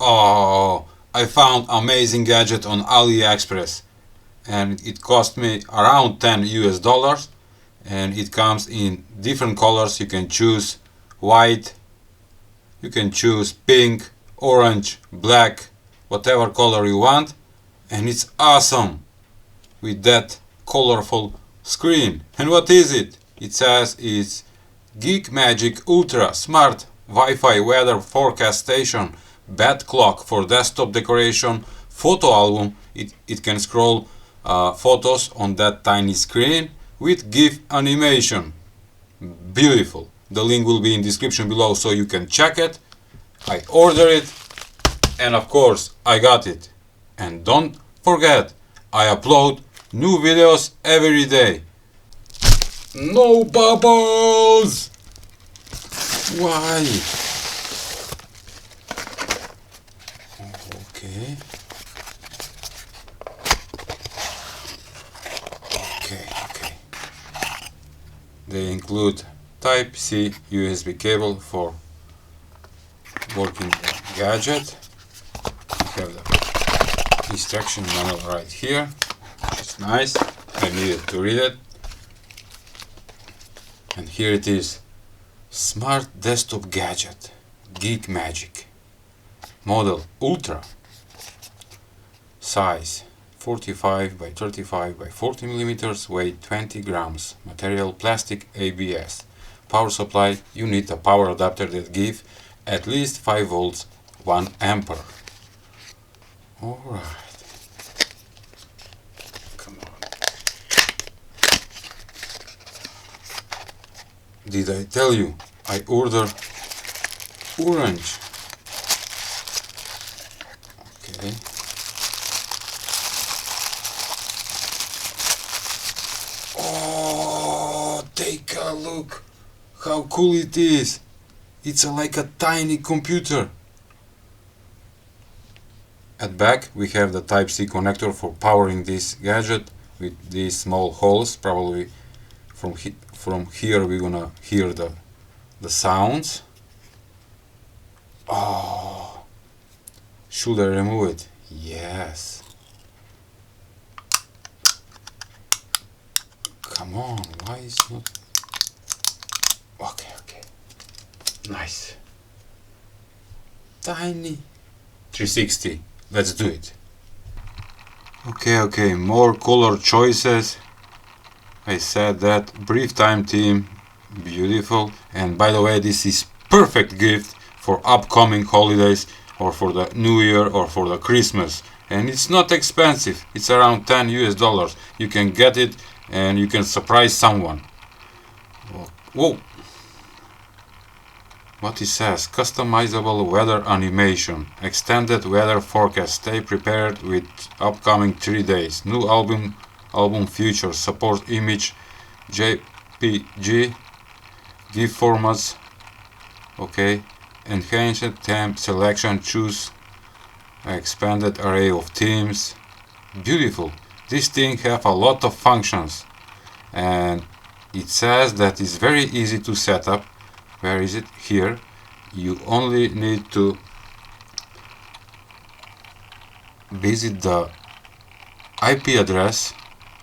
Oh, I found amazing gadget on Aliexpress and it cost me around 10 US dollars, and it comes in different colors. You can choose white, you can choose pink, orange, black, whatever color you want, and it's awesome with that colorful screen. And what is it? It says it's GeekMagic Ultra Smart Wi-Fi Weather Forecast Station, Bed Clock for desktop decoration, photo album. It can scroll photos on that tiny screen with GIF animation. Beautiful. The link will be in description below so you can check it. I ordered it and of course I got it. And don't forget, I upload new videos every day. No bubbles! Why? Okay. Okay. They include Type-C USB cable for working the gadget. We have the instruction manual right here. It's nice. I needed to read it. And here it is. Smart desktop gadget. GeekMagic. Model Ultra. Size 45 by 35 by 40 millimeters. Weight 20 grams. Material plastic ABS. Power supply. You need a power adapter that gives at least 5 volts, 1 ampere. Alright. Come on. Did I tell you I ordered orange? Okay. Oh, take a look how cool it is. It's like a tiny computer. At back we have the Type-C connector for powering this gadget with these small holes. Probably from here we're gonna hear the sounds. Oh, should I remove it? Yes. Come on, why is not? Okay. Nice. Tiny. 360. Let's do it. Okay, more color choices. I said that. Brief time theme. Beautiful. And by the way, this is perfect gift for upcoming holidays or for the New Year or for the Christmas. And it's not expensive. It's around 10 US dollars. You can get it and you can surprise someone. Whoa. What it says, customizable weather animation, extended weather forecast, stay prepared with upcoming 3 days, new album features, support image, JPG, GIF formats, okay, enhanced temp selection, choose expanded array of themes. Beautiful. This thing have a lot of functions and it says that it's very easy to set up. Where is it? Here. You only need to visit the IP address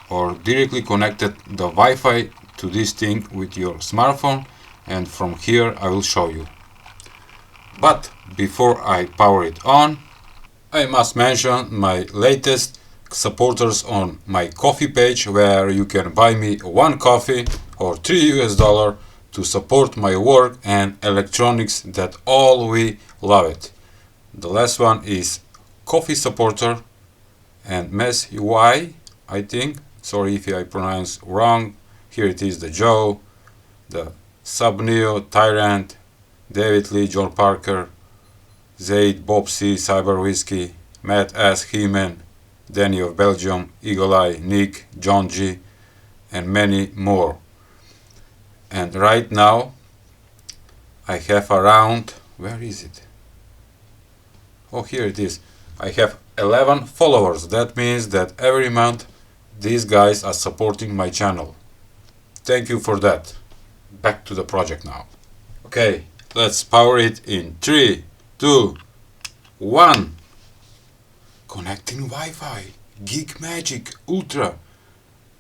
or directly connected the Wi-Fi to this thing with your smartphone, and from here I will show you. But before I power it on, I must mention my latest supporters on my coffee page, where you can buy me 1 coffee or 3 US dollar to support my work and electronics that all we love it. The last one is coffee supporter and Mess UI, I think. Sorry if I pronounce wrong. Here it is, the Joe, the Sub-Neo, Tyrant, David Lee, John Parker, Zaid, Bob C, Cyber Whiskey, Matt S, He-Man, Danny of Belgium, Eagle Eye, Nick, John G, and many more. And right now I have around, where is it? Oh, here it is. I have 11 followers. That means that every month these guys are supporting my channel. Thank you for that. Back to the project now. Okay, let's power it in 3, 2, 1. Connecting Wi-Fi. GeekMagic Ultra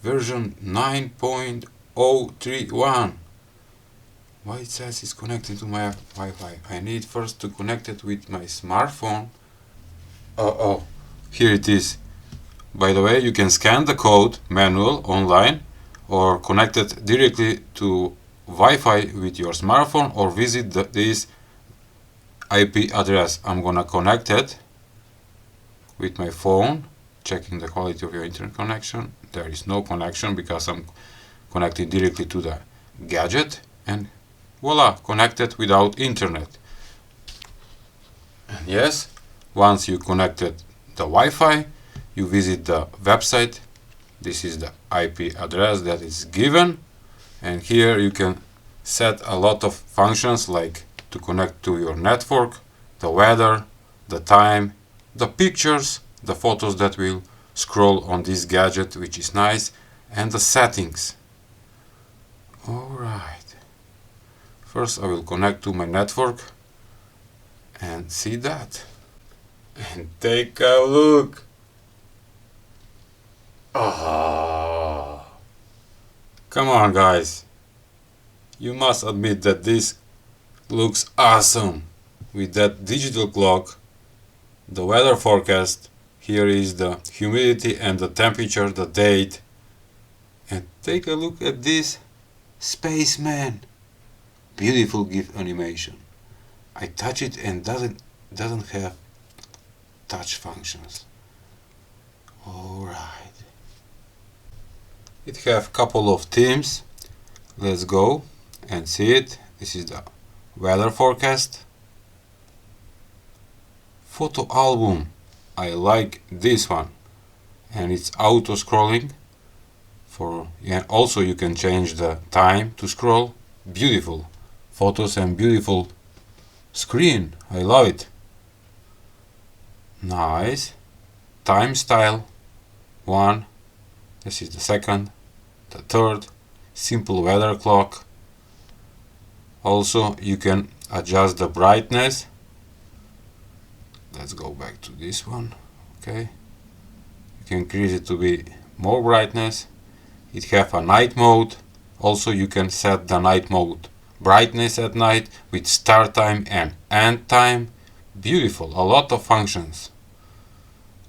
version 9.031. Why it says it's connected to my Wi-Fi? I need first to connect it with my smartphone. Oh, here it is. By the way, you can scan the code manual online or connect it directly to Wi-Fi with your smartphone or visit this IP address. I'm gonna connect it with my phone, checking the quality of your internet connection. There is no connection because I'm connected directly to the gadget, and voila, connected without internet. And yes, once you connected the Wi-Fi, you visit the website. This is the IP address that is given, and here you can set a lot of functions like to connect to your network, the weather, the time, the pictures, the photos that will scroll on this gadget, which is nice, and the settings. Alright, first I will connect to my network and see that. And take a look. Ah, come on guys, you must admit that this looks awesome with that digital clock, the weather forecast. Here is the humidity and the temperature, the date, and take a look at this spaceman. Beautiful GIF animation. I touch it and doesn't have touch functions. Alright. It have couple of themes. Let's go and see it. This is the weather forecast. Photo album. I like this one. And it's auto scrolling. And also you can change the time to scroll. Beautiful photos and beautiful screen. I love it. Nice. Time style. 1. This is the second. The third. Simple weather clock. Also you can adjust the brightness. Let's go back to this one. Okay. You can increase it to be more brightness. It have a night mode. Also you can set the night mode brightness at night with start time and end time. Beautiful. A lot of functions.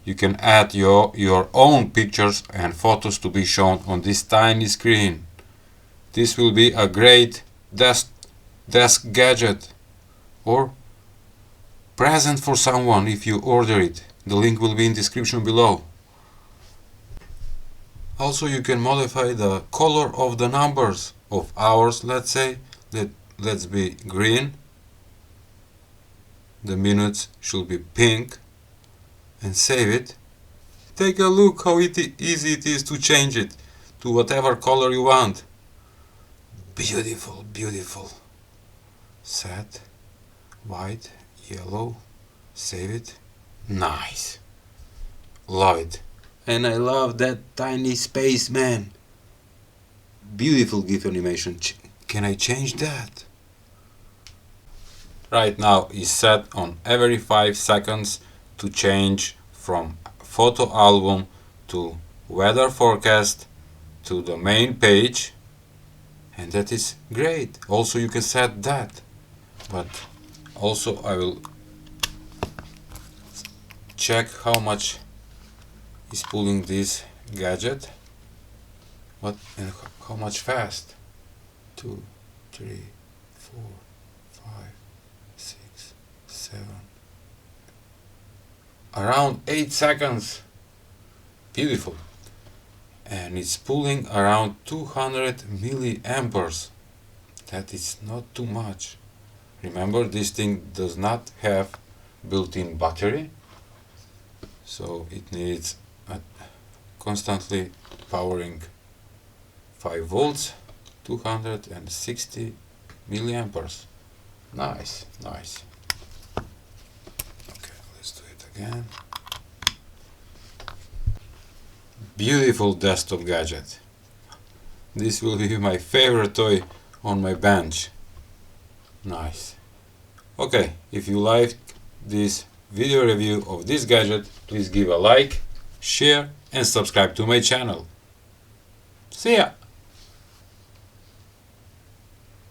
You can add your own pictures and photos to be shown on this tiny screen. This will be a great desk gadget or present for someone if you order it. The link will be in description below. Also you can modify the color of the numbers of hours. Let's say let's be green. The minutes should be pink. And save it. Take a look how easy it is to change it to whatever color you want. Beautiful, beautiful. Set, white, yellow, save it. Nice. Love it. And I love that tiny spaceman. Beautiful GIF animation. Can I change that? Right now is set on every 5 seconds to change from photo album to weather forecast to the main page, and that is great. Also you can set that, but also I will check how much is pulling this gadget, what and how much fast. 2, 3, 4, 5, 6, 7, around 8 seconds. Beautiful. And it's pulling around 200 milliamperes. That is not too much. Remember, this thing does not have built-in battery, so it needs constantly powering 5 volts, 260 milliamperes. Nice, nice. Again. Beautiful desktop gadget. This will be my favorite toy on my bench. Nice. Okay, if you liked this video review of this gadget, please give a like, share and subscribe to my channel. See ya!